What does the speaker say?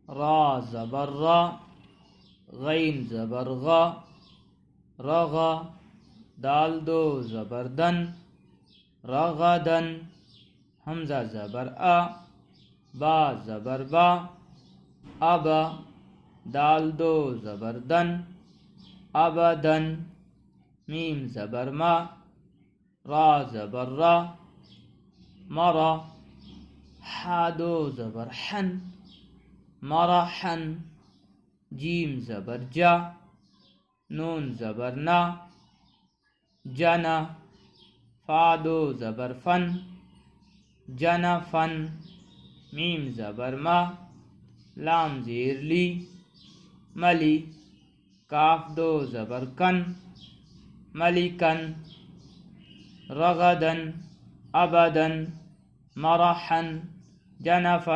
را زبر را، غین زبر غا، رغا، دال دو زبردن، رغدن، حمزہ زبر آ، با زبر با، ابا، دال دو زبردن، ابدن، میم زبر ما، را زبر را، مرا، حا دو زبر حن، مرحن، جیم زبر جا، نون زبر نا، جنا، فا دو زبر فن، جنفن، میم زبر ما، لام زیر لی، ملی، کاف دو زبر کن، ملکن، رغدن، ابدن، مرحن، جنفن.